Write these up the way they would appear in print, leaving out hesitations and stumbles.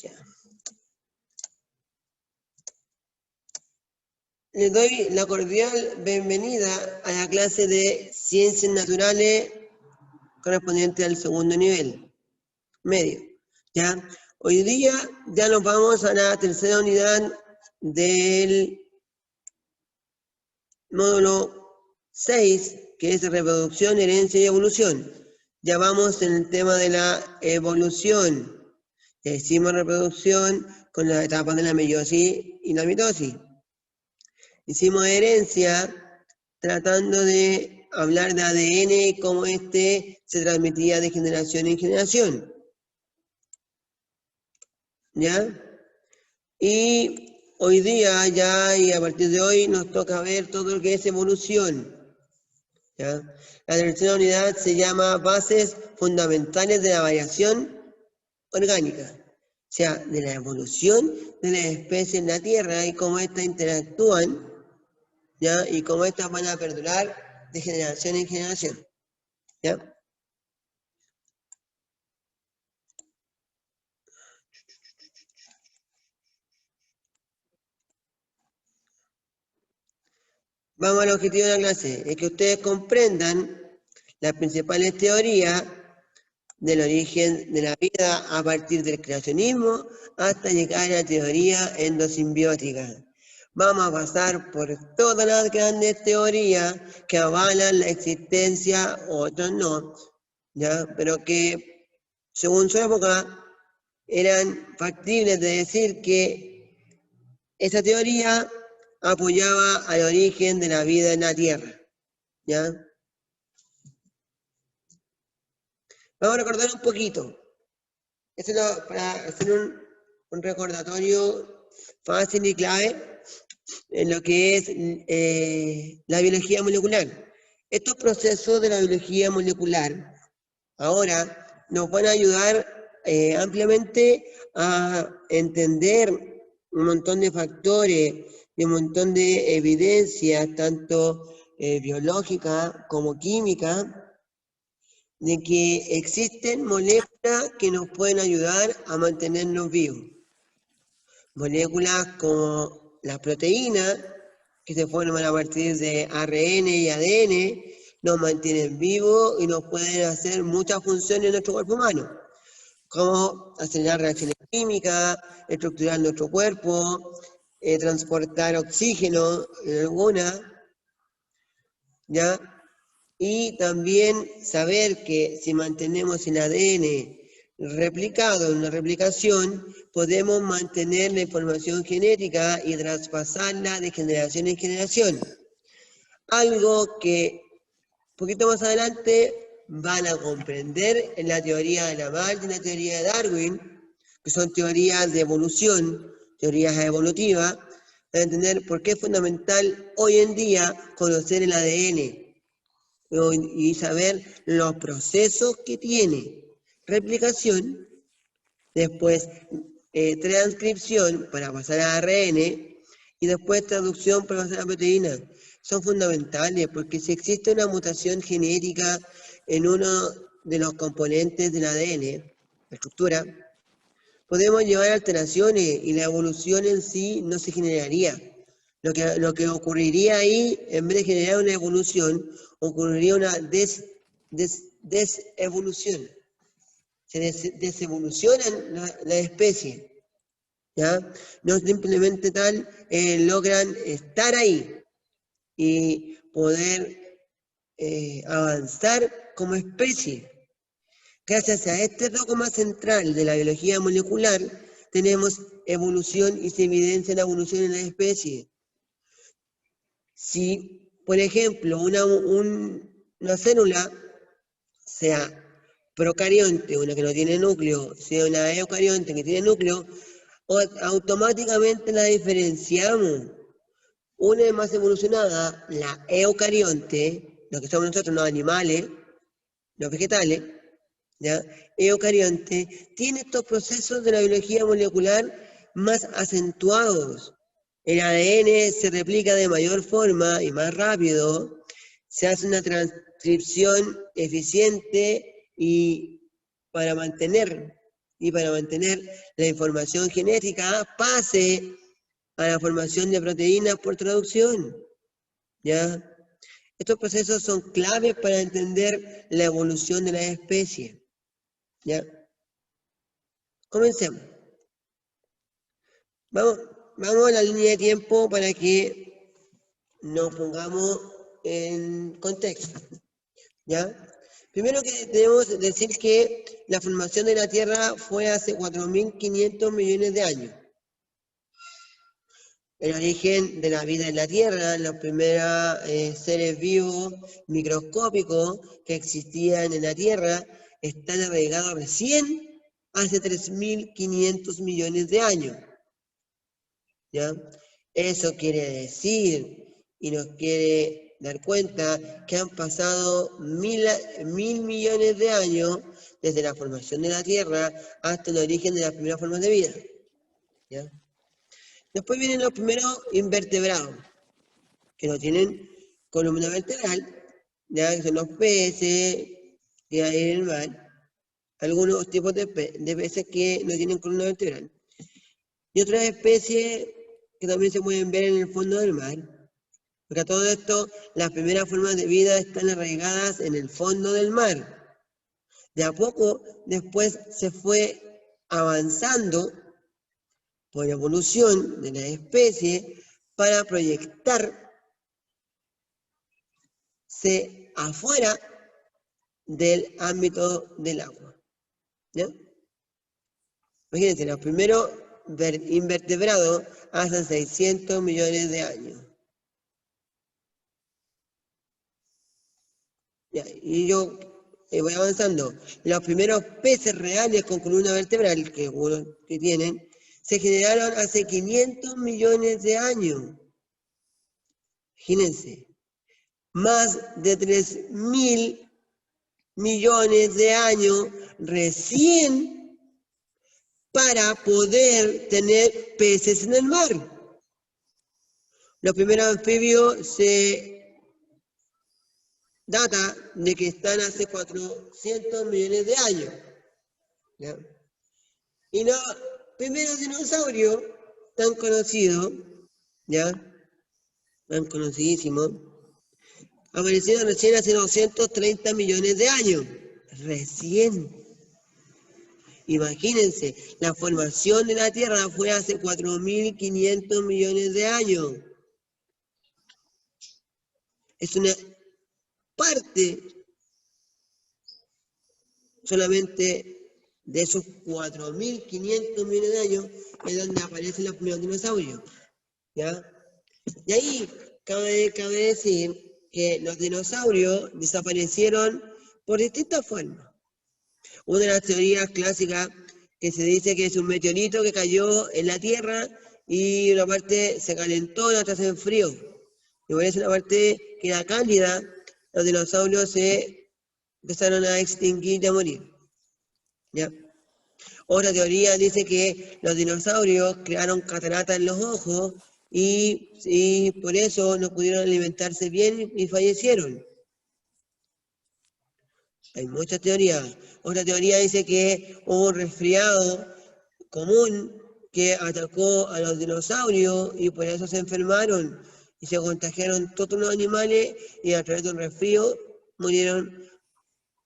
Ya. Les doy la cordial bienvenida a la clase de Ciencias Naturales correspondiente al segundo nivel, medio. ¿Ya? Hoy día ya nos vamos a la tercera unidad del módulo 6, que es reproducción, herencia y evolución. Ya vamos en el tema de la evolución. Ya hicimos reproducción con las etapas de la meiosis y la mitosis. Hicimos herencia tratando de hablar de ADN y cómo este se transmitía de generación en generación. ¿Ya? Y hoy día ya y a partir de hoy nos toca ver todo lo que es evolución. ¿Ya? La tercera unidad se llama Bases Fundamentales de la Variación Orgánica. O sea, de la evolución de las especies en la Tierra y cómo éstas interactúan, ¿ya? Y cómo estas van a perdurar de generación en generación, ¿ya? Vamos al objetivo de la clase, es que ustedes comprendan las principales teorías del origen de la vida a partir del creacionismo hasta llegar a la teoría endosimbiótica. Vamos a pasar por todas las grandes teorías que avalan la existencia, otras no, ¿ya? Pero que según su época eran factibles de decir que esa teoría apoyaba al origen de la vida en la Tierra, ¿ya? Vamos a recordar un poquito. Esto es para hacer un recordatorio fácil y clave en lo que es la biología molecular. Estos procesos de la biología molecular ahora nos van a ayudar ampliamente a entender un montón de factores y un montón de evidencias, tanto biológica como química, de que existen moléculas que nos pueden ayudar a mantenernos vivos. Moléculas como las proteínas, que se forman a partir de ARN y ADN, nos mantienen vivos y nos pueden hacer muchas funciones en nuestro cuerpo humano, como acelerar reacciones químicas, estructurar nuestro cuerpo, transportar oxígeno en alguna, ¿ya? Y también saber que si mantenemos el ADN replicado en una replicación, podemos mantener la información genética y traspasarla de generación en generación. Algo que un poquito más adelante van a comprender en la teoría de Lamarck y en la teoría de Darwin, que son teorías de evolución, teorías evolutivas, para entender por qué es fundamental hoy en día conocer el ADN y saber los procesos que tiene. Replicación, después transcripción para pasar a ARN y después traducción para pasar a proteína. Son fundamentales porque si existe una mutación genética en uno de los componentes del ADN, la estructura, podemos llevar alteraciones y la evolución en sí no se generaría. Lo que ocurriría ahí, en vez de generar una evolución, ocurriría una desevolución. Se desevolucionan la especie, ¿ya? No simplemente tal, logran estar ahí y poder avanzar como especie. Gracias a este dogma central de la biología molecular, tenemos evolución y se evidencia la evolución en la especie. Si, por ejemplo, una célula, sea procarionte, una que no tiene núcleo, sea una eucarionte que tiene núcleo, automáticamente la diferenciamos. Una es más evolucionada, la eucarionte, lo que somos nosotros, los animales, los vegetales, ¿ya? Eucarionte, tiene estos procesos de la biología molecular más acentuados. El ADN se replica de mayor forma y más rápido, se hace una transcripción eficiente y para mantener y para mantener la información genética pase a la formación de proteínas por traducción. ¿Ya? Estos procesos son claves para entender la evolución de la especie. ¿Ya? Comencemos. Vamos a la línea de tiempo para que nos pongamos en contexto. ¿Ya? Primero que debemos decir que la formación de la Tierra fue hace 4.500 millones de años. El origen de la vida en la Tierra, los primeros seres vivos microscópicos que existían en la Tierra, están arraigados recién hace 3.500 millones de años. ¿Ya? Eso quiere decir, y nos quiere dar cuenta, que han pasado mil millones de años desde la formación de la Tierra hasta el origen de las primeras formas de vida. ¿Ya? Después vienen los primeros invertebrados, que no tienen columna vertebral, ya que son los peces que hay en el mar, algunos tipos de peces que no tienen columna vertebral, y otras especies que también se pueden ver en el fondo del mar. Porque a todo esto, las primeras formas de vida están arraigadas en el fondo del mar. De a poco, después se fue avanzando por evolución de la especie para proyectarse afuera del ámbito del agua. ¿Ya? Imagínense, los primeros invertebrados hace 600 millones de años. Ya, y yo voy avanzando. Los primeros peces reales con columna vertebral que tienen se generaron hace 500 millones de años. Imagínense, más de 3.000 millones de años recién para poder tener peces en el mar. Los primeros anfibios se data de que están hace 400 millones de años. ¿Ya? Y los primeros dinosaurios tan conocidos, ¿ya? Tan conocidísimos, aparecieron recién hace 230 millones de años. Recién. Imagínense, la formación de la Tierra fue hace 4.500 millones de años. Es una parte solamente de esos 4.500 millones de años es donde aparecen los primeros dinosaurios. ¿Ya? Y ahí cabe decir que los dinosaurios desaparecieron por distintas formas. Una de las teorías clásicas que se dice que es un meteorito que cayó en la Tierra y una parte se calentó y la otra se enfrió. Y por eso la parte que era cálida, los dinosaurios se empezaron a extinguir y a morir. ¿Ya? Otra teoría dice que los dinosaurios crearon cataratas en los ojos y por eso no pudieron alimentarse bien y fallecieron. Hay muchas teorías. Otra teoría dice que hubo un resfriado común que atacó a los dinosaurios y por eso se enfermaron y se contagiaron todos los animales y a través de un resfrío murieron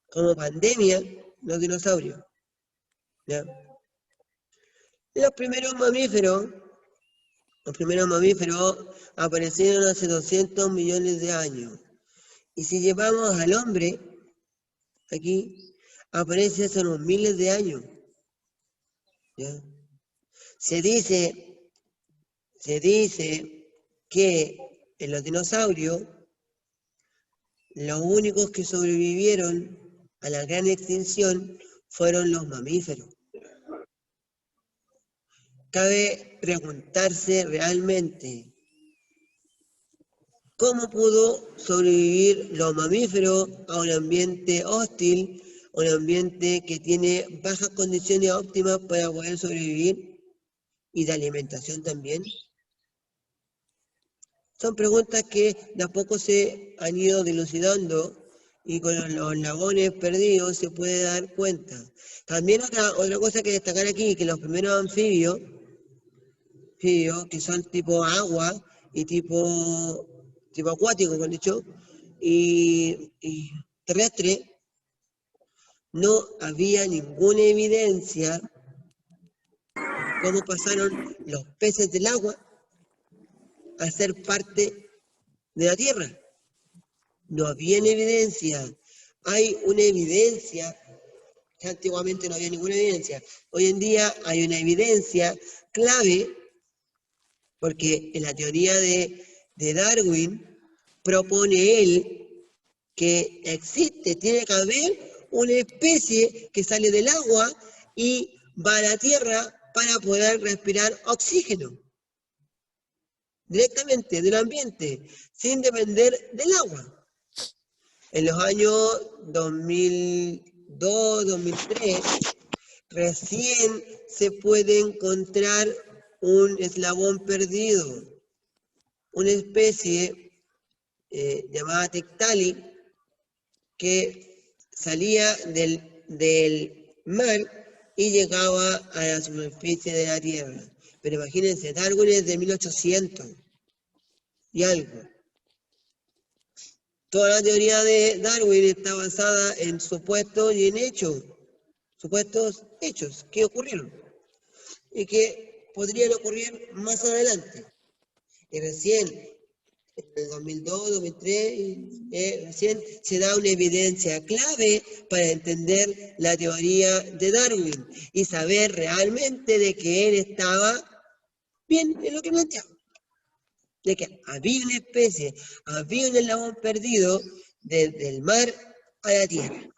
como pandemia los dinosaurios. ¿Ya? Los primeros mamíferos aparecieron hace 200 millones de años. Y si llevamos al hombre, aquí, aparece hace unos miles de años. ¿Ya? Se dice que en los dinosaurios, los únicos que sobrevivieron a la gran extinción fueron los mamíferos. Cabe preguntarse realmente, ¿cómo pudo sobrevivir los mamíferos a un ambiente hostil, un ambiente que tiene bajas condiciones óptimas para poder sobrevivir y de alimentación también? Son preguntas que de a poco se han ido dilucidando y con los lagones perdidos se puede dar cuenta. También otra cosa que destacar aquí, que los primeros anfibios, que son tipo agua y tipo acuático, mejor dicho, y terrestre, no había ninguna evidencia cómo pasaron los peces del agua a ser parte de la tierra. No había evidencia. Hay una evidencia, que antiguamente no había ninguna evidencia. Hoy en día hay una evidencia clave, porque en la teoría de Darwin propone él que existe, tiene que haber una especie que sale del agua y va a la tierra para poder respirar oxígeno directamente del ambiente, sin depender del agua. En los años 2002, 2003, recién se puede encontrar un eslabón perdido, una especie llamada Tiktaalik, que salía del mar y llegaba a la superficie de la Tierra. Pero imagínense, Darwin es de 1800 y algo. Toda la teoría de Darwin está basada en supuestos y en hechos, supuestos hechos que ocurrieron y que podrían ocurrir más adelante. Y recién, en el 2002, 2003, recién se da una evidencia clave para entender la teoría de Darwin y saber realmente de que él estaba bien en lo que planteaba. De que había una especie, había un eslabón perdido desde el mar a la tierra,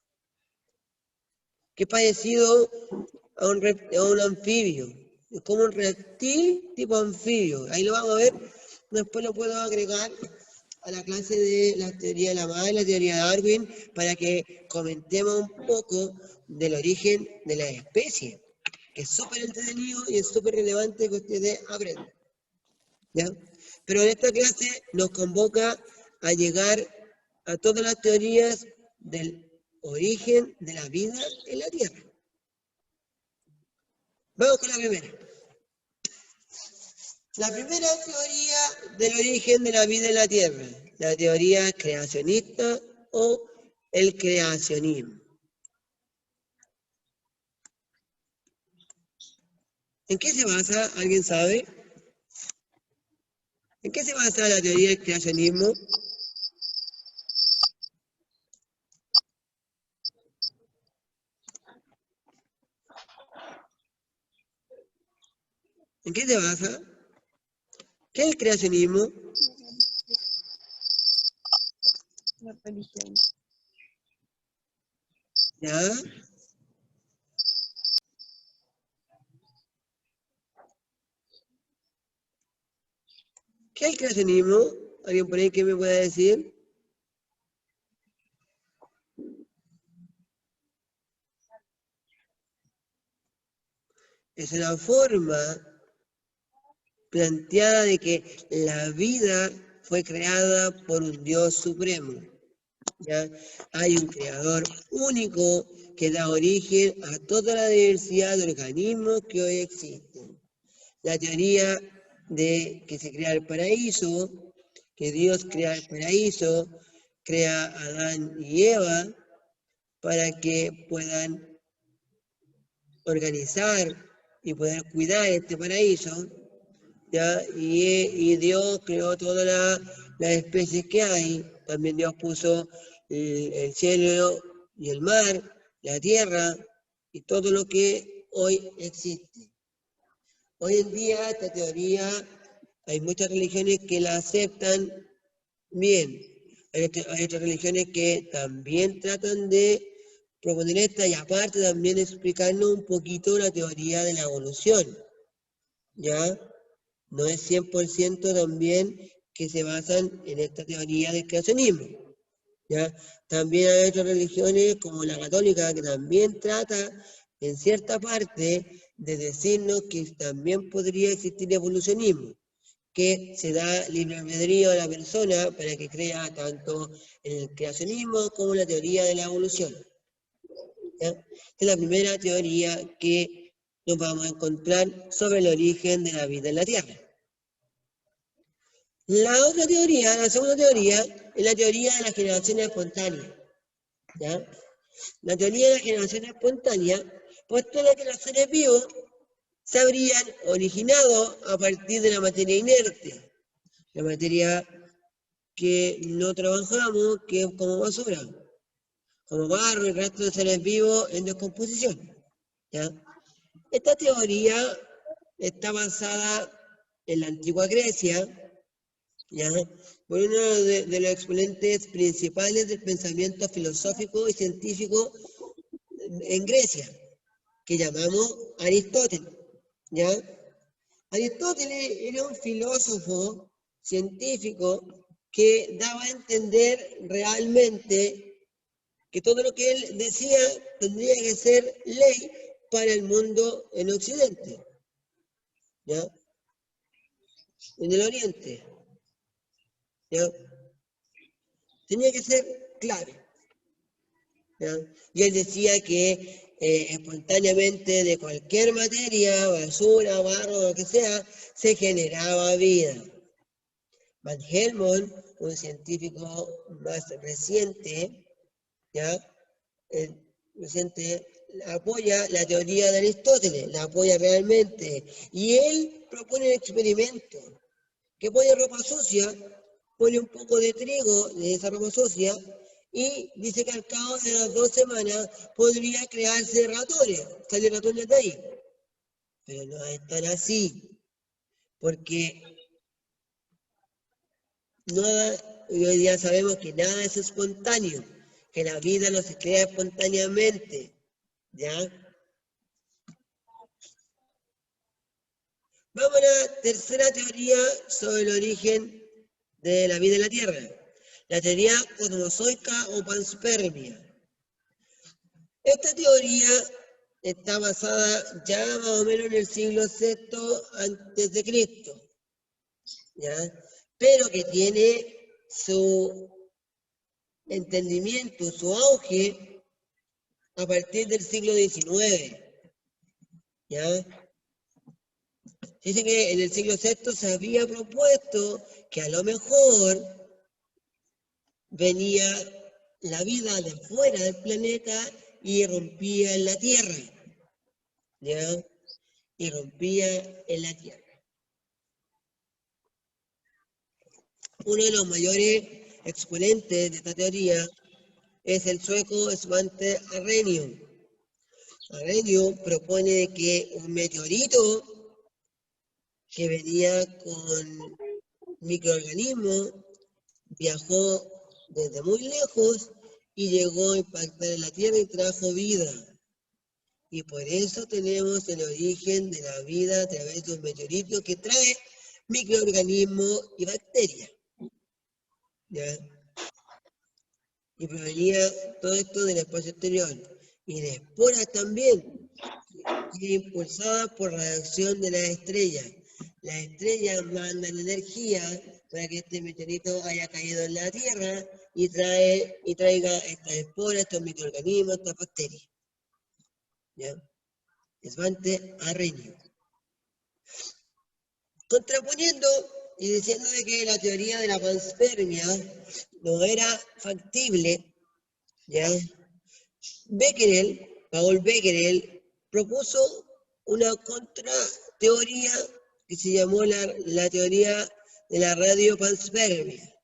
que es parecido a un anfibio, es como un reptil tipo anfibio. Ahí lo vamos a ver, después lo puedo agregar a la clase de la teoría de la madre, la teoría de Darwin, para que comentemos un poco del origen de la especie, que es súper entretenido y es súper relevante que ustedes aprendan. ¿Ya? Pero en esta clase nos convoca a llegar a todas las teorías del origen de la vida en la Tierra. Vamos con la primera. La primera teoría del origen de la vida en la Tierra, la teoría creacionista o el creacionismo. ¿En qué se basa? ¿Alguien sabe? ¿En qué se basa la teoría del creacionismo? ¿En qué se basa? ¿Qué es el creacionismo? La religión. ¿Ya? ¿Qué es el creacionismo? ¿Alguien por ahí que me pueda decir? Es una forma planteada de que la vida fue creada por un Dios supremo. ¿Ya? Hay un creador único que da origen a toda la diversidad de organismos que hoy existen. La teoría de que se crea el paraíso, que Dios crea el paraíso, crea a Adán y Eva para que puedan organizar y poder cuidar este paraíso, ¿ya? Y Dios creó todas las especies que hay. También Dios puso el cielo y el mar, la tierra y todo lo que hoy existe. Hoy en día esta teoría, hay muchas religiones que la aceptan bien. Hay otras religiones que también tratan de proponer esta y aparte también explicarnos un poquito la teoría de la evolución. ¿Ya? No es 100% también que se basan en esta teoría del creacionismo. ¿Ya? También hay otras religiones como la católica que también trata en cierta parte de decirnos que también podría existir evolucionismo, que se da libre albedrío a la persona para que crea tanto en el creacionismo como en la teoría de la evolución. ¿Ya? Esta es la primera teoría que nos vamos a encontrar sobre el origen de la vida en la Tierra. La otra teoría, la segunda teoría, es la teoría de la generación espontánea. ¿Ya? La teoría de la generación espontánea postula que los seres vivos se habrían originado a partir de la materia inerte, la materia que no trabajamos, que es como basura, como barro y resto de seres vivos en descomposición. ¿Ya? Esta teoría está basada en la antigua Grecia, ¿ya? Por uno de los exponentes principales del pensamiento filosófico y científico en Grecia, que llamamos Aristóteles. ¿Ya? Aristóteles era un filósofo científico que daba a entender realmente que todo lo que él decía tendría que ser ley para el mundo en Occidente, ¿ya? En el Oriente, ¿ya? Tenía que ser clave, ¿ya? Y él decía que espontáneamente de cualquier materia, basura, barro, lo que sea, se generaba vida. Van Helmont, un científico más reciente, ¿ya? Reciente, apoya la teoría de Aristóteles, la apoya realmente. Y él propone un experimento, que pone ropa sucia, pone un poco de trigo de esa ropa sucia, y dice que al cabo de las 2 semanas podría crearse ratones, salir ratones de ahí. Pero no es tan así, porque hoy día sabemos que nada es espontáneo, que la vida no se crea espontáneamente, ¿ya? Vamos a la tercera teoría sobre el origen de la vida en la Tierra, la teoría cosmozoica o panspermia. Esta teoría está basada ya más o menos en el siglo VI antes de Cristo, ¿ya? Pero que tiene su entendimiento, su auge a partir del siglo XIX, ¿ya? Dice que en el siglo VI se había propuesto que a lo mejor venía la vida de fuera del planeta y rompía en la Tierra, ¿ya? Y rompía en la Tierra. Uno de los mayores exponentes de esta teoría es el sueco Svante Arrhenius. Arrhenius propone que un meteorito que venía con microorganismos viajó desde muy lejos y llegó a impactar en la Tierra y trajo vida. Y por eso tenemos el origen de la vida a través de un meteorito que trae microorganismos y bacterias, ¿ya? Y provenía todo esto del espacio exterior. Y de esporas también, impulsadas por la reacción de las estrellas. Las estrellas mandan energía para que este meteorito haya caído en la Tierra y traiga estas esporas, estos microorganismos, estas bacterias. ¿Ya? Svante Arrhenius. Contraponiendo y diciendo de que la teoría de la panspermia no era factible, ¿ya? Paul Becquerel, propuso una contrateoría que se llamó la teoría de la radiopanspermia,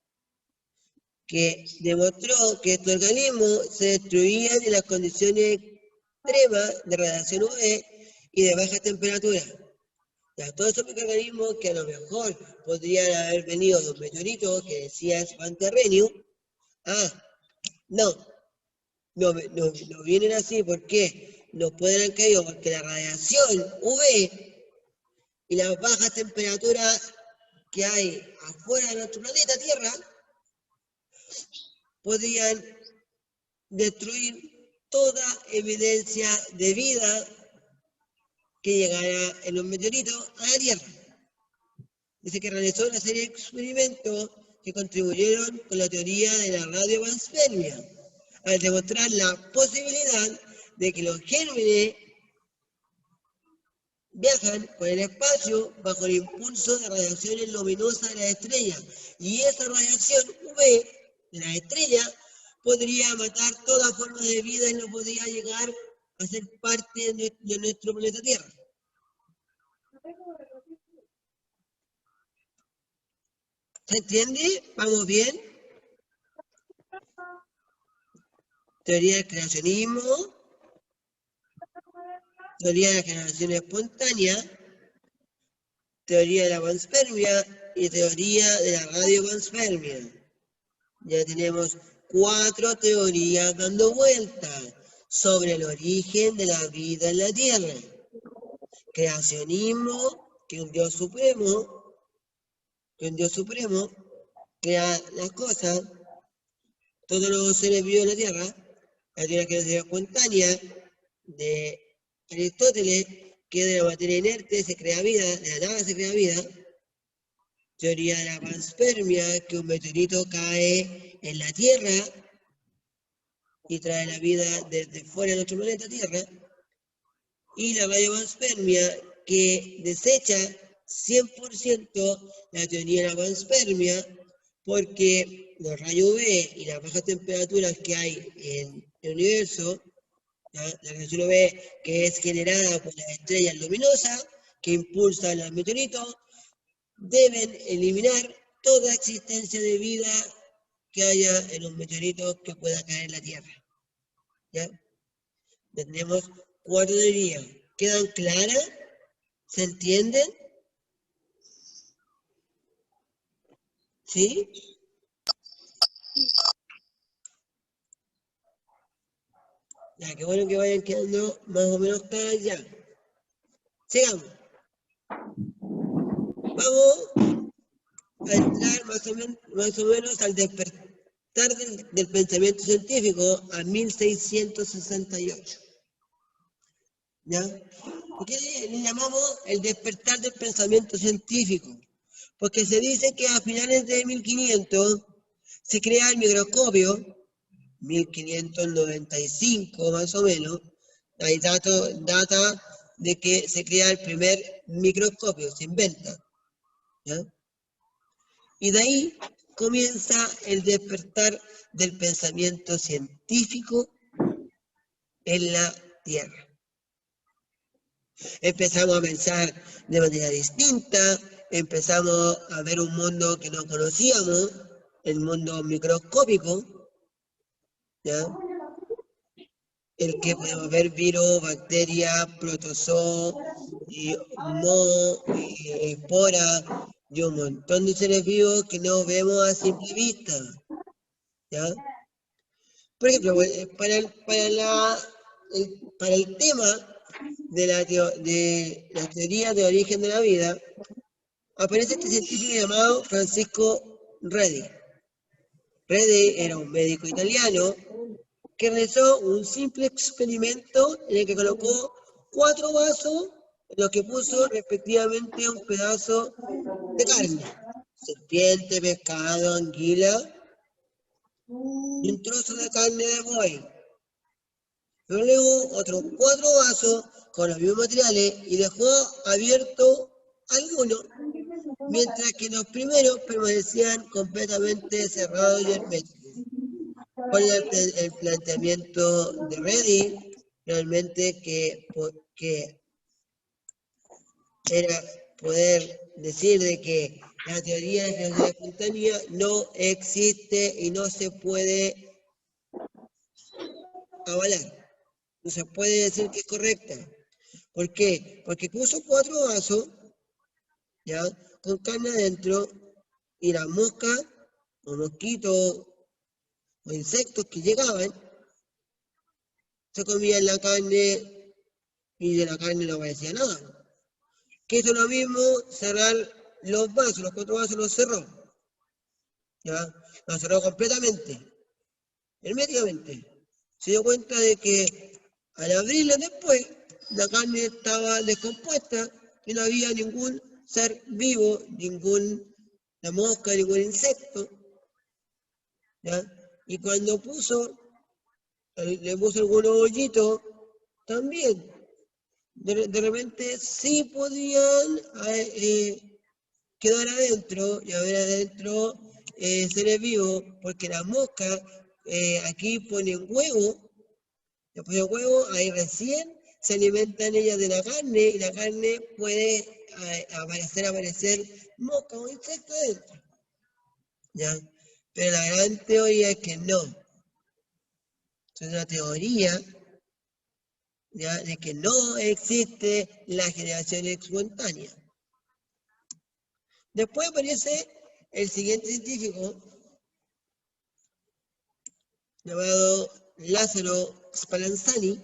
que demostró que estos organismos se destruían en las condiciones extremas de radiación UV y de baja temperatura. Ya, todos esos microorganismos que a lo mejor podrían haber venido de un meteorito que decía Svante Arrhenius, no vienen así, ¿por qué? No pueden haber caído porque la radiación UV y las bajas temperaturas que hay afuera de nuestro planeta Tierra podrían destruir toda evidencia de vida que llegara en un meteorito a la Tierra. Dice que realizó una serie de experimentos que contribuyeron con la teoría de la radiopanspermia, al demostrar la posibilidad de que los gérmenes viajan por el espacio bajo el impulso de radiaciones luminosas de las estrellas. Y esa radiación UV de las estrellas podría matar toda forma de vida y no podría llegar a ser parte de nuestro planeta Tierra. ¿Se entiende? ¿Vamos bien? Teoría del creacionismo, teoría de la generación espontánea, teoría de la panspermia y teoría de la radiopanspermia. Ya tenemos 4 teorías dando vueltas sobre el origen de la vida en la Tierra. Creacionismo, que un Dios supremo crea las cosas, todos los seres vivos en la Tierra. La teoría de la generación espontánea de Aristóteles, que de la materia inerte se crea vida, de la nada se crea vida. Teoría de la panspermia, que un meteorito cae en la Tierra y trae la vida desde fuera de nuestro planeta Tierra. Y la radiopanspermia, que desecha 100% la teoría de la panspermia, porque los rayos UV y las bajas temperaturas que hay en el universo, la radiación UV que es generada por las estrellas luminosas que impulsan los meteoritos, deben eliminar toda existencia de vida que haya en un meteorito que pueda caer en la Tierra. ¿Ya? Tenemos 4 teorías. ¿Quedan claras? ¿Se entienden? ¿Sí? Ya, qué bueno que vayan quedando más o menos claras ya. Sigamos. Vamos a entrar más o menos al despertar del pensamiento científico a 1668. ¿Ya? ¿Por qué le llamamos el despertar del pensamiento científico? Porque se dice que a finales de 1500 se crea el microscopio, 1595 más o menos, hay data de que se crea el primer microscopio, se inventa. ¿Ya? Y de ahí comienza el despertar del pensamiento científico en la Tierra. Empezamos a pensar de manera distinta, empezamos a ver un mundo que no conocíamos, el mundo microscópico, ¿ya? El que podemos ver virus, bacterias, protozoos, y moho, y esporas, y un montón de seres vivos que no vemos a simple vista, ¿ya? Por ejemplo, para el tema de la teoría de origen de la vida, aparece este científico llamado Francisco Redi. Redi era un médico italiano que realizó un simple experimento en el que colocó 4 vasos en los que puso respectivamente un pedazo de carne, serpiente, pescado, anguila y un trozo de carne de buey. Luego otros 4 vasos con los mismos materiales y dejó abierto algunos, mientras que los primeros permanecían completamente cerrados y herméticos. ¿Cuál es el planteamiento de Reddy? Realmente que era poder decir de que la teoría de la generación espontánea no existe y no se puede avalar. No se puede decir que es correcta. ¿Por qué? Porque puso 4 vasos, ¿ya? Con carne adentro y las moscas o mosquitos o insectos que llegaban se comían la carne y de la carne no aparecía nada. Que hizo lo mismo, cerrar los vasos, los 4 vasos los cerró. ¿Ya? Los cerró completamente, herméticamente. Se dio cuenta de que al abrirlo después, la carne estaba descompuesta y no había ningún ser vivo, la mosca, ningún insecto, ¿ya? Y cuando le puso algunos hoyitos, también, de repente sí podían quedar adentro y haber adentro seres vivos, porque las moscas aquí ponen huevo, después de huevo, ahí recién se alimentan ellas de la carne y la carne puede aparecer mosca o insecto adentro, ¿ya? Pero la gran teoría es que no. Es una teoría, ¿ya?, de que no existe la generación espontánea. Después aparece el siguiente científico, llamado Lázaro Spallanzani,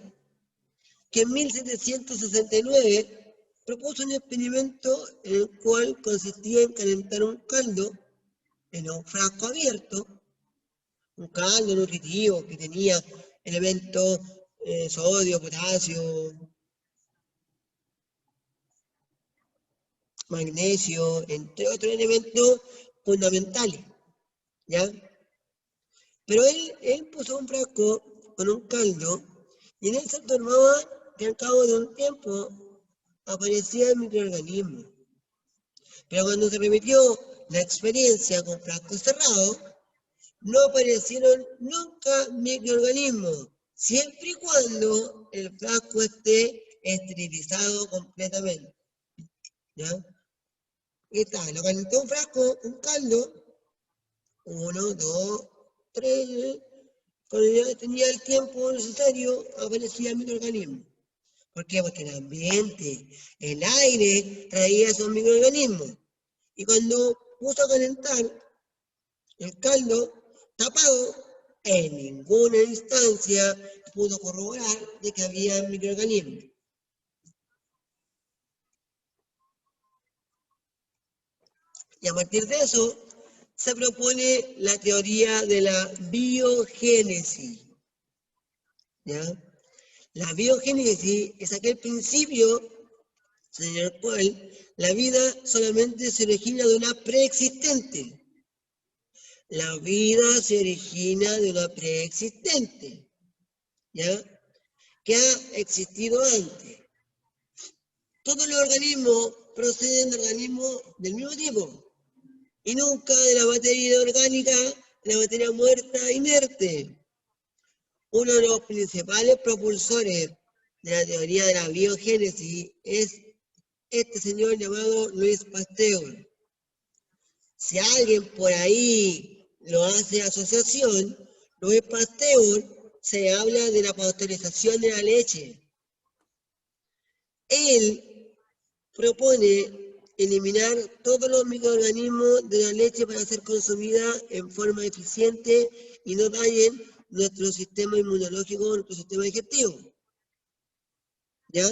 que en 1769 propuso un experimento en el cual consistía en calentar un caldo en un frasco abierto, un caldo nutritivo que tenía elementos sodio, potasio, magnesio, entre otros elementos fundamentales, ¿ya? Pero él puso un frasco con un caldo y en él se observaba que al cabo de un tiempo aparecían microorganismos. Pero cuando se repitió la experiencia con frascos cerrados, no aparecieron nunca microorganismos, siempre y cuando el frasco esté esterilizado completamente, ¿ya? Y está, lo calentó un frasco, un caldo, 1, 2, 3, cuando ya tenía el tiempo necesario, aparecía el microorganismo. ¿Por qué? Porque el ambiente, el aire, traía esos microorganismos. Y cuando puso a calentar el caldo tapado, en ninguna instancia pudo corroborar de que había microorganismos. Y a partir de eso, se propone la teoría de la biogénesis, ¿ya? La biogénesis es aquel principio en el cual la vida solamente se origina de una preexistente. La vida se origina de una preexistente, ¿ya?, que ha existido antes. Todos los organismos proceden de organismos del mismo tipo y nunca de la materia orgánica, de la materia muerta inerte. Uno de los principales propulsores de la teoría de la biogénesis es este señor llamado Luis Pasteur. Si alguien por ahí lo hace asociación, Luis Pasteur se habla de la pasteurización de la leche. Él propone eliminar todos los microorganismos de la leche para ser consumida en forma eficiente y no dañen nuestro sistema inmunológico, nuestro sistema digestivo, ¿ya?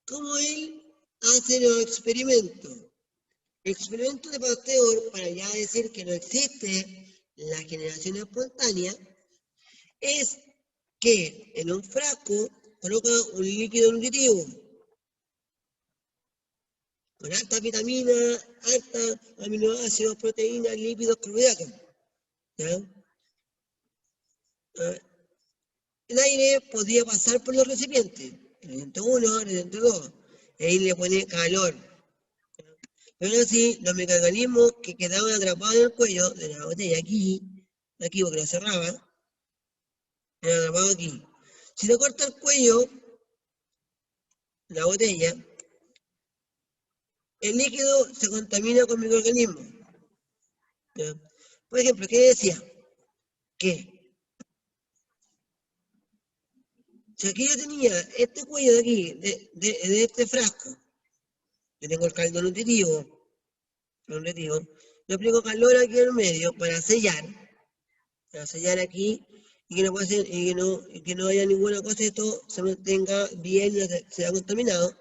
¿Cómo él hace los experimentos? El experimento de Pasteur, para ya decir que no existe la generación espontánea, es que en un frasco coloca un líquido nutritivo con altas vitaminas, altos aminoácidos, proteínas, lípidos, carbohidratos, ¿ya? El aire podía pasar por los recipientes, recipiente 1, recipiente 2, y ahí le pone calor. Pero así, los microorganismos que quedaban atrapados en el cuello de la botella, aquí porque lo cerraba, quedaban atrapados aquí. Si le corta el cuello, la botella, el líquido se contamina con microorganismos, ¿ya? Por ejemplo, ¿qué decía? Que si aquí yo tenía este cuello de aquí, de este frasco, yo tengo el caldo nutritivo, le aplico calor aquí en medio para sellar aquí y que no pase, y que no haya ninguna cosa, esto se mantenga bien, no sea contaminado,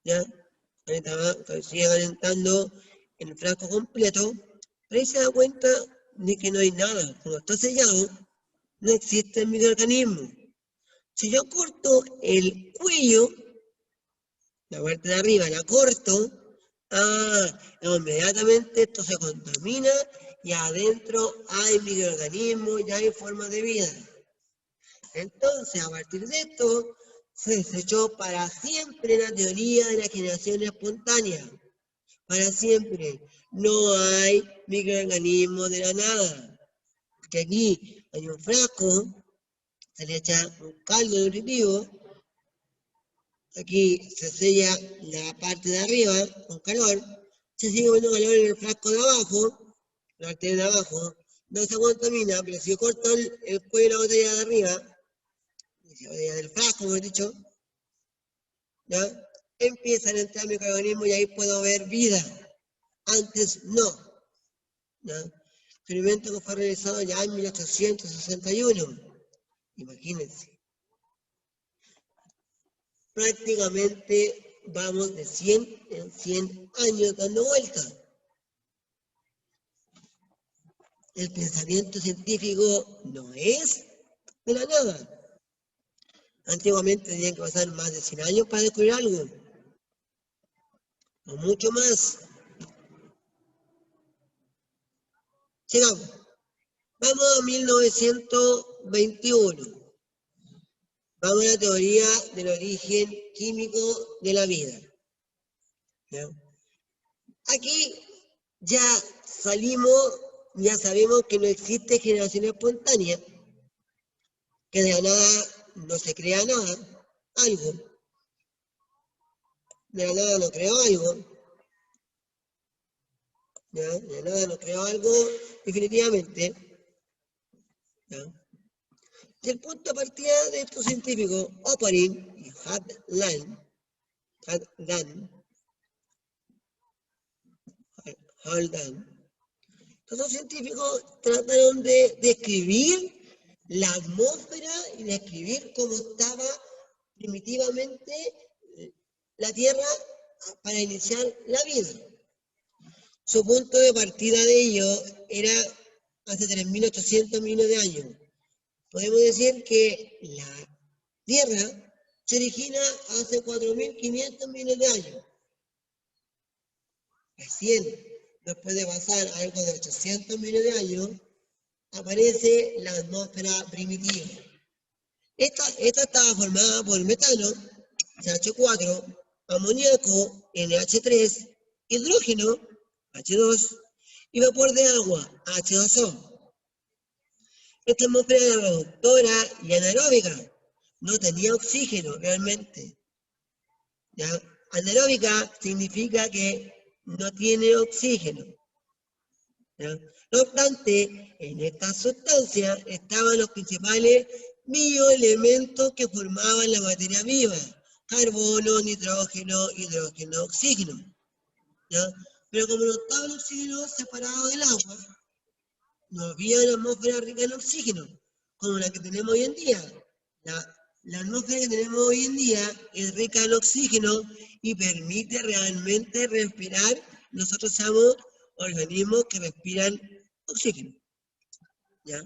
¿ya? Sigue calentando en el frasco completo, pero ahí se da cuenta de que no hay nada. Como está sellado, no existe el microorganismo. Si yo corto el cuello, la parte de arriba la corto, inmediatamente esto se contamina y adentro hay microorganismos y hay formas de vida. Entonces, a partir de esto, se desechó para siempre la teoría de la generación espontánea. Para siempre. No hay microorganismos de la nada. Porque aquí hay un frasco, se le echa un caldo nutritivo, aquí se sella la parte de arriba con calor, se sigue poniendo calor en el frasco de abajo, la parte de abajo, no se contamina, pero si yo corto el cuello de la botella de arriba, la botella del frasco, como he dicho, ¿ya? Empiezan a entrar microorganismos y ahí puedo ver vida. Antes no. ¿Ya? Experimento que fue realizado ya en 1861. Imagínense. Prácticamente vamos de 100 en 100 años dando vueltas. El pensamiento científico no es de la nada. Antiguamente tenían que pasar más de 100 años para descubrir algo. O mucho más. Sigamos. Vamos a 1921. Vamos a la teoría del origen químico de la vida. ¿Ya? Aquí ya salimos, ya sabemos que no existe generación espontánea, que de la nada no se crea nada, algo. De la nada no creó algo. ¿Ya? De la nada no creó algo definitivamente. ¿Ya? Y el punto de partida de estos científicos, Oparin y Hadland, estos científicos trataron de describir la atmósfera y describir cómo estaba primitivamente la Tierra para iniciar la vida. Su punto de partida de ello era hace 3.800 millones de años. Podemos decir que la Tierra se origina hace 4.500 millones de años. Recién, después de pasar algo de 800 millones de años, aparece la atmósfera primitiva. Esta estaba formada por metano, CH4, amoníaco, NH3, hidrógeno, H2, y vapor de agua, H2O. Esta atmósfera era reductora y anaeróbica, no tenía oxígeno realmente. ¿Ya? Anaeróbica significa que no tiene oxígeno. ¿Ya? No obstante, en esta sustancia estaban los principales bioelementos que formaban la materia viva: carbono, nitrógeno, hidrógeno, oxígeno. ¿Ya? Pero como no estaba el oxígeno separado del agua, no había una atmósfera rica en oxígeno, como la que tenemos hoy en día. La atmósfera que tenemos hoy en día es rica en oxígeno y permite realmente respirar. Nosotros somos organismos que respiran oxígeno. ¿Ya?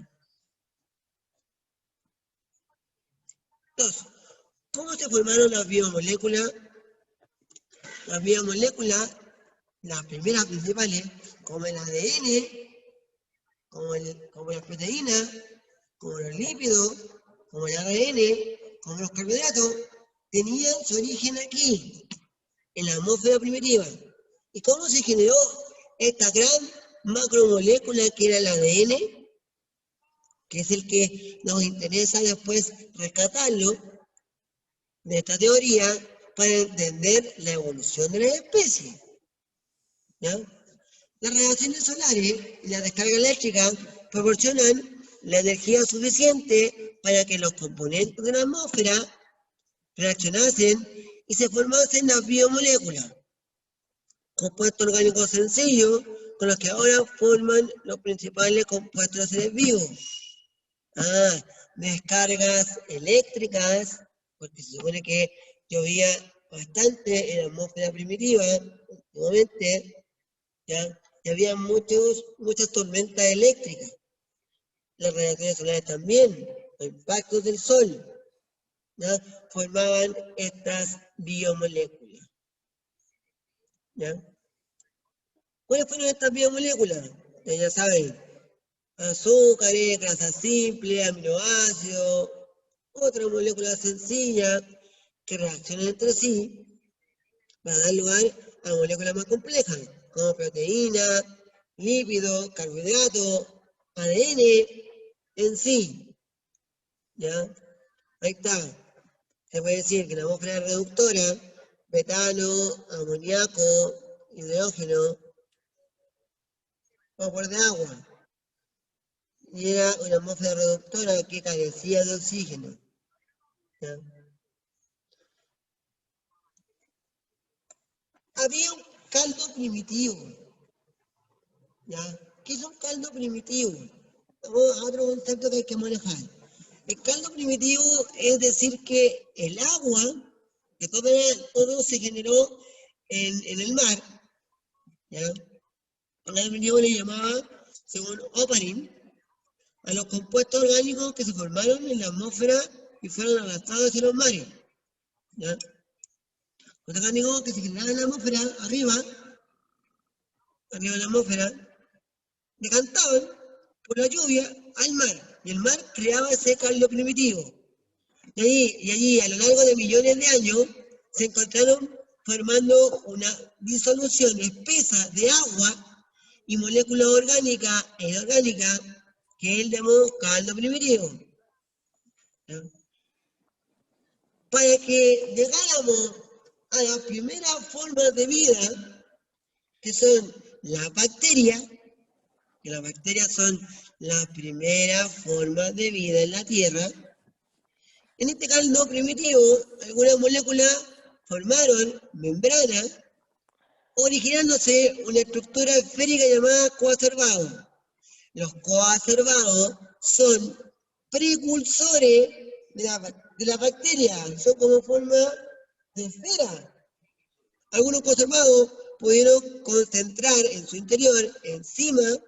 Entonces, ¿cómo se formaron las biomoléculas? Las biomoléculas, las primeras principales, como el ADN, como las proteínas, como los lípidos, como el ARN, como los carbohidratos, tenían su origen aquí, en la atmósfera primitiva. ¿Y cómo se generó esta gran macromolécula que era el ADN? Que es el que nos interesa después rescatarlo de esta teoría para entender la evolución de la especie. ¿Ya? Las radiaciones solares y la descarga eléctrica proporcionan la energía suficiente para que los componentes de la atmósfera reaccionasen y se formasen las biomoléculas, compuestos orgánicos sencillos con los que ahora forman los principales compuestos de seres vivos. Descargas eléctricas, porque se supone que llovía bastante en la atmósfera primitiva, antiguamente, ¿ya? Y había muchas tormentas eléctricas. Las radiaciones solares también, los impactos del sol, ¿ya? Formaban estas biomoléculas. ¿Ya? ¿Cuáles fueron estas biomoléculas? Ya saben, azúcares, grasas simples, aminoácidos, otras moléculas sencillas que reaccionan entre sí para dar lugar a moléculas más complejas, como proteínas, lípidos, carbohidratos, ADN en sí. ¿Ya? Ahí está. Se puede decir que la atmósfera reductora, metano, amoníaco, hidrógeno, vapor de agua. Y era una atmósfera reductora que carecía de oxígeno. ¿Ya? Había un caldo primitivo. ¿Ya? ¿Qué es un caldo primitivo? Vamos a otro concepto que hay que manejar. El caldo primitivo es decir que el agua, que todo se generó en el mar, ¿ya? El caldo primitivo le llamaba, según Oparin, a los compuestos orgánicos que se formaron en la atmósfera y fueron arrastrados hacia los mares. ¿Ya? Los orgánicos que se generaron en la atmósfera, arriba de la atmósfera, decantaban por la lluvia al mar, y el mar creaba ese caldo primitivo. Y allí, a lo largo de millones de años, se encontraron formando una disolución espesa de agua y moléculas orgánicas e inorgánicas que él llamó caldo primitivo. ¿Ya? Para que llegáramos a las primeras formas de vida, que son las bacterias, que las bacterias son las primeras formas de vida en la Tierra. En este caldo primitivo, algunas moléculas formaron membranas, originándose una estructura esférica llamada coacervados. Los coacervados son precursores de la bacteria, son como forma de esfera. Algunos coacervados pudieron concentrar en su interior enzimas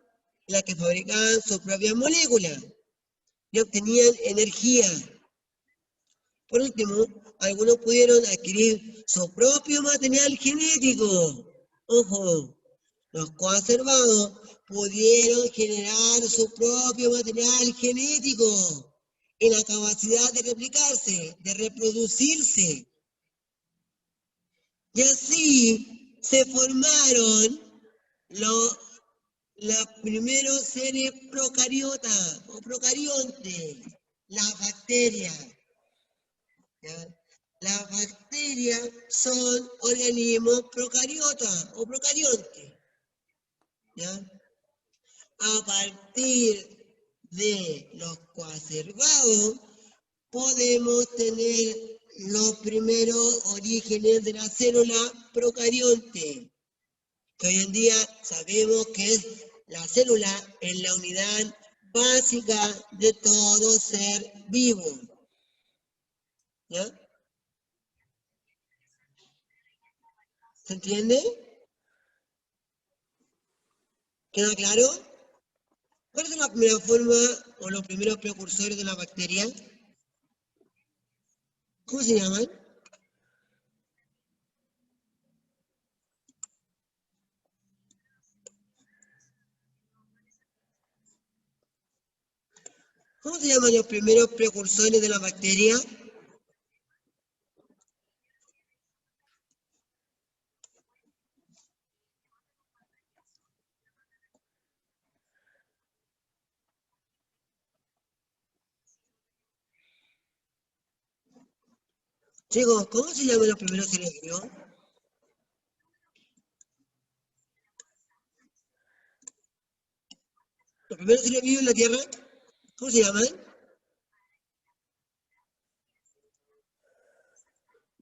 en las que fabricaban sus propias moléculas y obtenían energía. Por último, algunos pudieron adquirir su propio material genético. Ojo, los coacervados pudieron generar su propio material genético y la capacidad de replicarse, de reproducirse. Y así se formaron los primeros seres procariotas o procariontes, las bacterias. ¿Ya? Las bacterias son organismos procariotas o procariontes. ¿Ya? A partir de los coacervados podemos tener los primeros orígenes de la célula procarionte, que hoy en día sabemos que es la célula en la unidad básica de todo ser vivo. ¿Ya? ¿Se entiende? ¿Queda claro? ¿Cuál es la primera forma o los primeros precursores de la bacteria? ¿Cómo se llaman? ¿Cómo se llaman los primeros precursores de la bacteria? Chicos, ¿cómo se llaman los primeros seres vivos? ¿Los primeros seres vivos en la Tierra? ¿Cómo se llaman?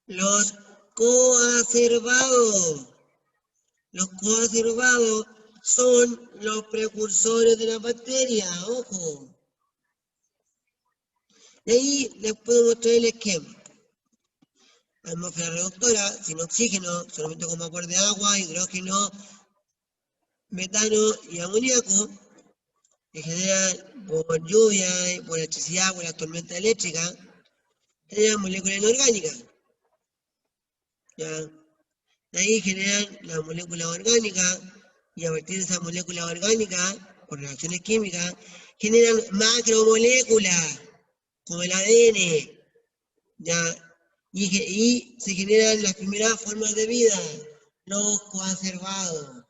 Los coacervados. Los coacervados son los precursores de la bacteria, ojo. De ahí les puedo mostrar el esquema. Atmósfera reductora, sin oxígeno, solamente con vapor de agua, hidrógeno, metano y amoníaco, que generan por lluvia, por electricidad, por la tormenta eléctrica, generan moléculas inorgánicas. ¿Ya? De ahí generan la molécula orgánica y a partir de esa molécula orgánica, por reacciones químicas, generan macromoléculas, como el ADN, ¿ya? Y se generan las primeras formas de vida, los coacervados.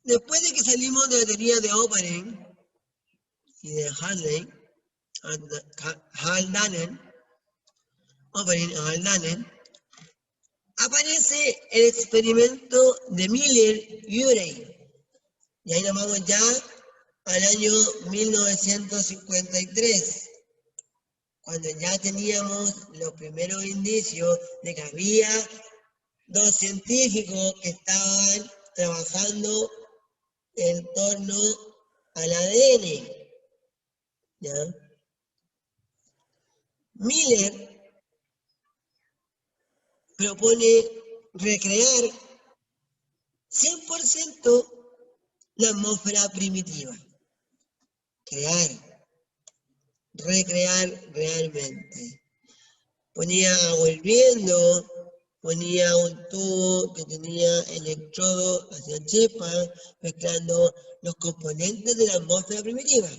Después de que salimos de la teoría de Oparin y de Haldane, aparece el experimento de Miller-Urey. Y ahí nos vamos ya al año 1953, cuando ya teníamos los primeros indicios de que había dos científicos que estaban trabajando en torno al ADN. ¿Ya? Miller propone recrear 100% la atmósfera primitiva. Recrear realmente. Ponía agua hirviendo, ponía un tubo que tenía electrodo hacia chispas, mezclando los componentes de la atmósfera primitiva.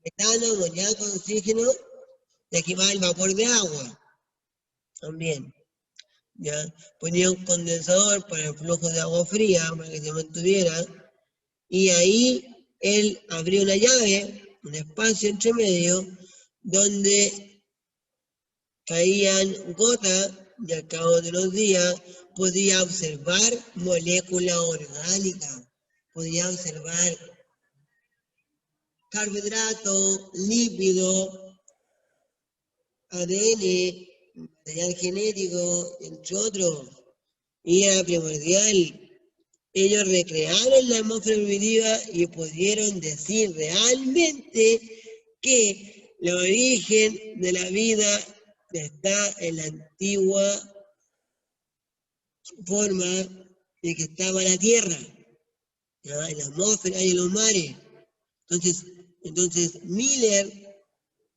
Metano, amoníaco, oxígeno, y aquí va el vapor de agua. También. ¿Ya? Ponía un condensador para el flujo de agua fría, para que se mantuviera, y ahí él abrió una llave, un espacio entre medio, donde caían gotas y al cabo de los días podía observar molécula orgánica, podía observar carbohidrato, lípido, ADN, material genético, entre otros. Y era primordial. Ellos recrearon la atmósfera primitiva y pudieron decir realmente que el origen de la vida está en la antigua forma de que estaba la Tierra, ¿ya? En la atmósfera y en los mares. Entonces Miller,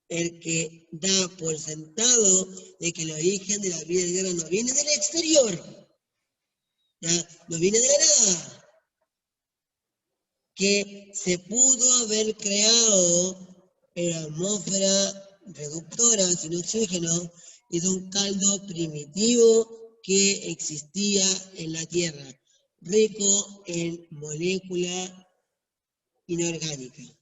el que da por sentado de que el origen de la vida de la Tierra no viene del exterior, ¿ya? No viene de la nada, que se pudo haber creado en la atmósfera reductora sin oxígeno y de un caldo primitivo que existía en la Tierra, rico en moléculas inorgánicas,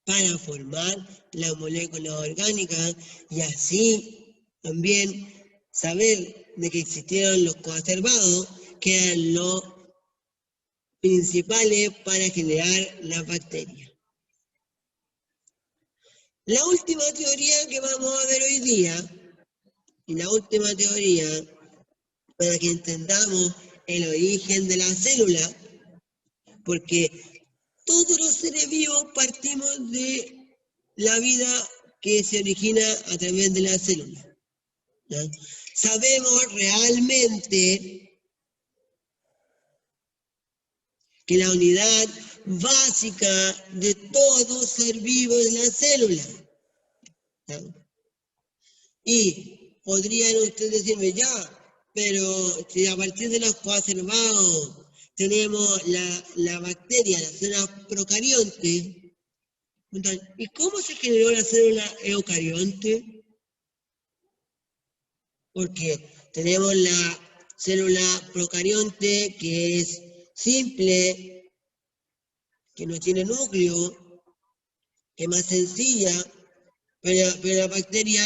para formar la molécula orgánica y así también saber de que existieron los coacervados, que eran los principales para generar la bacteria. La última teoría que vamos a ver hoy día, y la última teoría para que entendamos el origen de la célula, porque todos los seres vivos partimos de la vida que se origina a través de la célula, ¿ya? Sabemos realmente que la unidad básica de todo ser vivo es la célula, ¿ya? Y podrían ustedes decirme, ya, pero si a partir de los coacervados tenemos la bacteria, la célula procarionte, entonces, ¿y cómo se generó la célula eucarionte? Porque tenemos la célula procarionte que es simple, que no tiene núcleo, que es más sencilla, pero la bacteria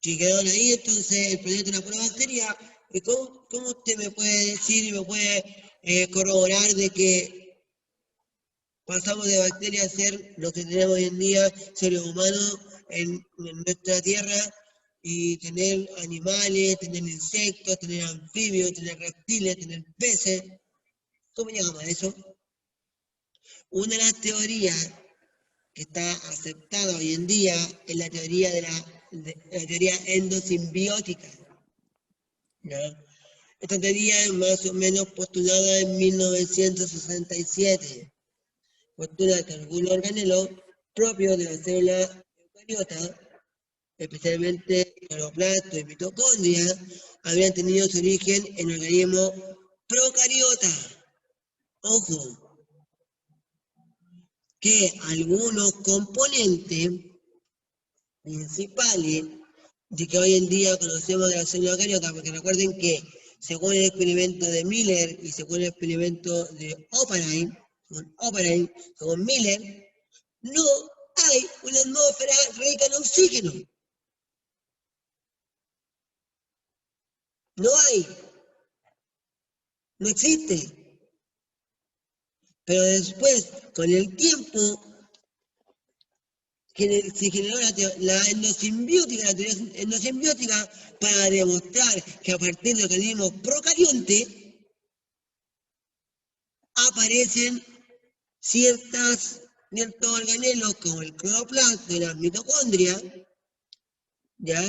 que quedaron ahí, entonces el planeta es una pura bacteria. ¿Y cómo usted me puede decir y me puede corroborar de que pasamos de bacterias a ser lo que tenemos hoy en día, seres humanos en nuestra Tierra, y tener animales, tener insectos, tener anfibios, tener reptiles, tener peces? ¿Cómo llegamos a eso? Una de las teorías que está aceptada hoy en día es la teoría de la teoría endosimbiótica, ¿ya? Esta teoría es más o menos postulada en 1967. Postula que algún organelo propio de la célula eucariota especialmente cloroplastos y mitocondria, habrían tenido su origen en organismos procariotas. Ojo, que algunos componentes principales de que hoy en día conocemos de la célula eucariota, porque recuerden que según el experimento de Miller y según el experimento de Oppenheim, según Miller, no hay una atmósfera rica en oxígeno. No hay. No existe. Pero después, con el tiempo, se generó la endosimbiótica, la teoría endosimbiótica, para demostrar que a partir del organismo procarionte aparecen ciertos organelos como el cloroplasto y las mitocondrias, ¿ya?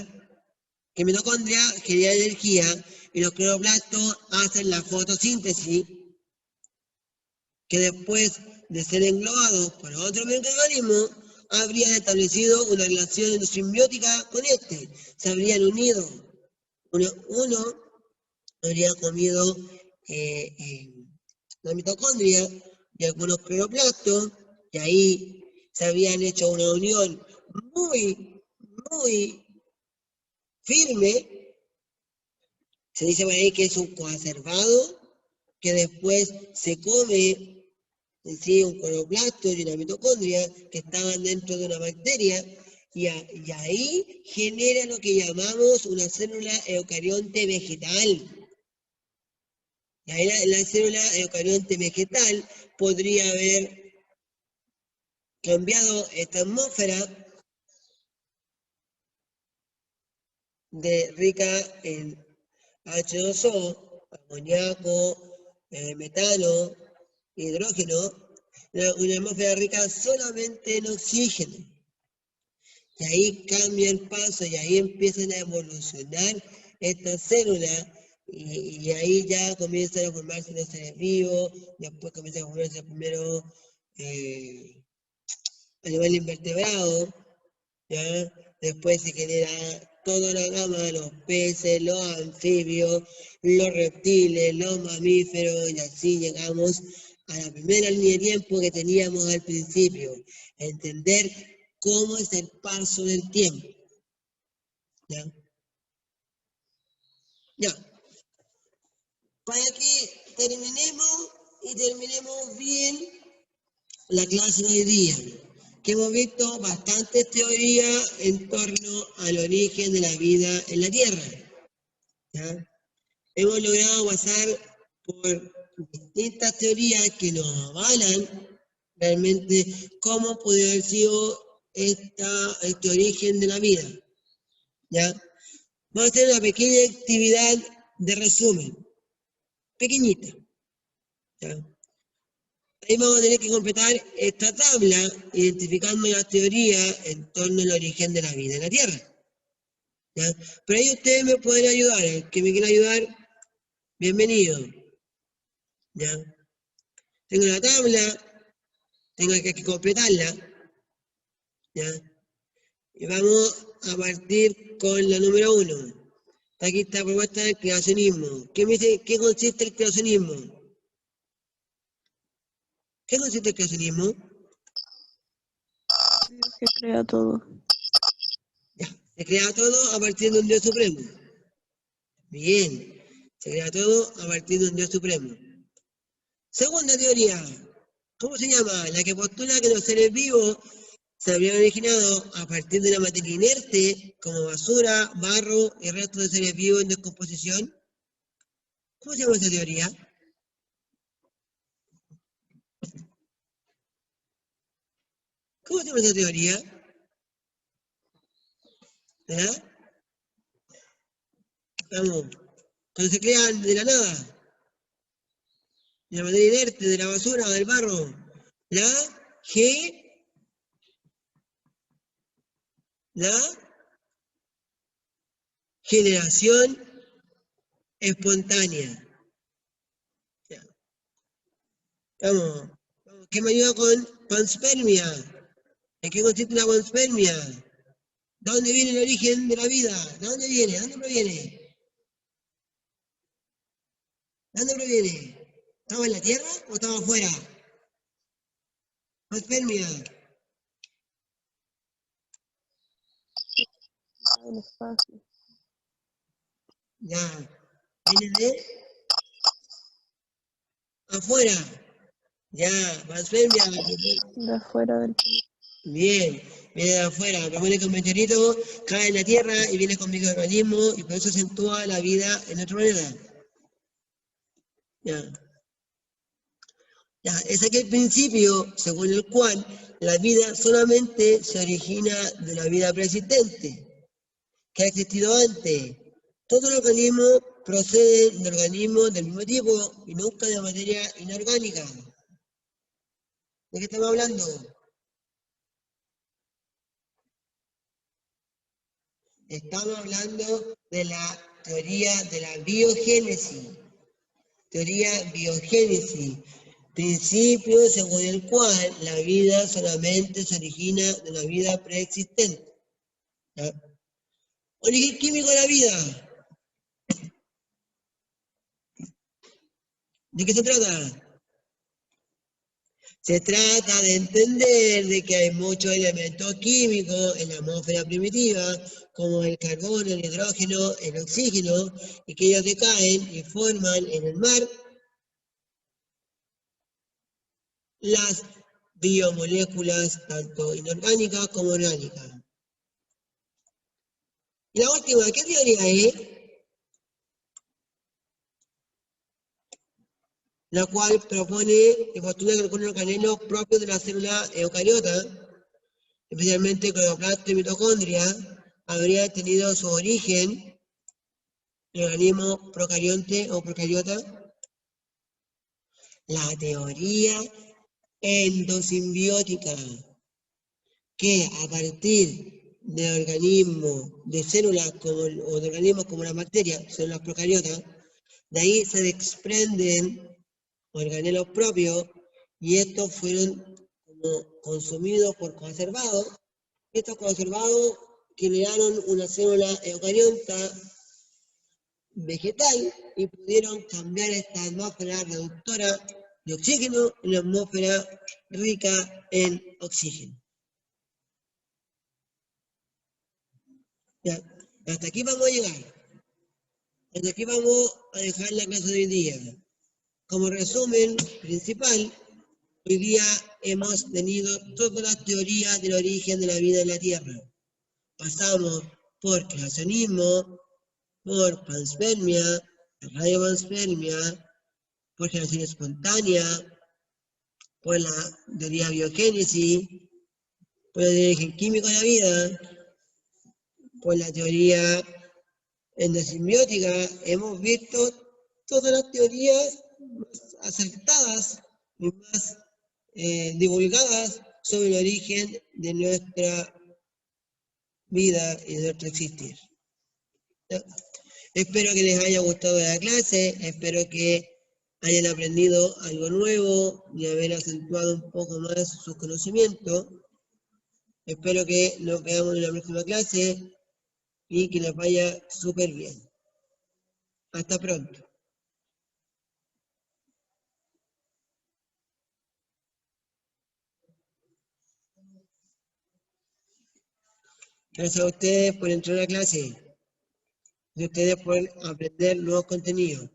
Que mitocondria genera energía y los cloroplastos hacen la fotosíntesis, que después de ser englobados por otro microorganismo, habrían establecido una relación simbiótica con este. Se habrían unido. Uno habría comido la mitocondria y algunos cloroplastos, y ahí se habían hecho una unión muy, muy firme. Se dice por ahí que es un coacervado, que después se come ¿sí? Un cloroplasto y una mitocondria que estaban dentro de una bacteria, y ahí genera lo que llamamos una célula eucarionte vegetal. Y ahí la célula eucarionte vegetal podría haber cambiado esta atmósfera rica en H2O, amoníaco, metano, hidrógeno, una atmósfera rica solamente en oxígeno. Y ahí cambia el paso y ahí empiezan a evolucionar estas células y ahí ya comienzan a formarse los seres vivos, después comienzan a formarse primero animales invertebrados, ¿ya? Después se genera toda la gama de los peces, los anfibios, los reptiles, los mamíferos, y así llegamos a la primera línea de tiempo que teníamos al principio, entender cómo es el paso del tiempo. ¿Ya? Ya. Para que terminemos bien la clase de hoy día, que hemos visto bastantes teorías en torno al origen de la vida en la Tierra. ¿Ya? Hemos logrado pasar por distintas teorías que nos avalan realmente cómo puede haber sido este origen de la vida. ¿Ya? Vamos a hacer una pequeña actividad de resumen, pequeñita. ¿Ya? Ahí vamos a tener que completar esta tabla identificando las teorías en torno al origen de la vida en la Tierra. ¿Ya? Pero ahí ustedes me pueden ayudar, el que me quiera ayudar, bienvenido. ¿Ya? Tengo la tabla, tengo que completarla. ¿Ya? Y vamos a partir con la número 1. Aquí está la propuesta del creacionismo. ¿Qué me dice qué consiste el creacionismo? ¿Qué consiste el creacionismo? Dios que crea todo. Ya, se crea todo a partir de un Dios supremo. Bien, se crea todo a partir de un Dios supremo. Segunda teoría, ¿cómo se llama? La que postula que los seres vivos se habrían originado a partir de la materia inerte, como basura, barro y restos de seres vivos en descomposición. ¿Cómo se llama esa teoría? ¿Cómo se llama esa teoría? ¿Verdad? Vamos, cuando se crean de la nada, de la materia inerte, de la basura, del barro. La generación espontánea. Ya. Vamos, ¿qué me ayuda con panspermia? ¿En qué consiste la panspermia? ¿De dónde viene el origen de la vida? ¿De dónde viene? ¿De dónde proviene? ¿De dónde proviene? ¿Estaba en la Tierra o estaba afuera? Panspermia. El espacio. Ya. Viene de afuera. Ya, panspermia. De afuera del Bien, viene de afuera. Propone que un meteorito cae en la Tierra y viene con microorganismos y por eso acentúa la vida en nuestro planeta. Ya. Ya, es aquel principio según el cual la vida solamente se origina de la vida preexistente, que ha existido antes. Todos los organismos proceden de organismos del mismo tipo y nunca de materia inorgánica. ¿De qué estamos hablando? Estamos hablando de la teoría de la biogénesis. Teoría biogénesis. Principio según el cual la vida solamente se origina de la vida preexistente. ¿Ya? Origen químico de la vida. ¿De qué se trata? Se trata de entender de que hay muchos elementos químicos en la atmósfera primitiva, como el carbono, el hidrógeno, el oxígeno, y que ellos decaen y forman en el mar las biomoléculas, tanto inorgánicas como orgánicas. Y la última, ¿qué teoría es? La cual propone y postula que algunos organelos propios de la célula eucariota, especialmente cloroplasto y mitocondria, habría tenido su origen en el organismo procarionte o procariota. La teoría endosimbiótica, que a partir de organismos, de células como, o de organismos como las bacterias, células procariotas, de ahí se desprenden organelos propios y estos fueron como consumidos por conservados. Estos conservados generaron una célula eucariota vegetal y pudieron cambiar esta atmósfera reductora de oxígeno en una atmósfera rica en oxígeno. Ya, hasta aquí vamos a llegar. Hasta aquí vamos a dejar la clase de hoy día. Como resumen principal, hoy día hemos tenido todas las teorías del origen de la vida en la Tierra. Pasamos por creacionismo, por panspermia, radiopanspermia, por generación espontánea, por la teoría biogénesis, por la teoría del origen químico de la vida, por la teoría endosimbiótica. Hemos visto todas las teorías más acertadas y más divulgadas sobre el origen de nuestra vida y de nuestro existir. ¿Ya? Espero que les haya gustado la clase, espero que hayan aprendido algo nuevo y haber acentuado un poco más sus conocimientos. Espero que nos veamos en la próxima clase y que les vaya súper bien. Hasta pronto. Gracias a ustedes por entrar a la clase y a ustedes por aprender nuevos contenidos.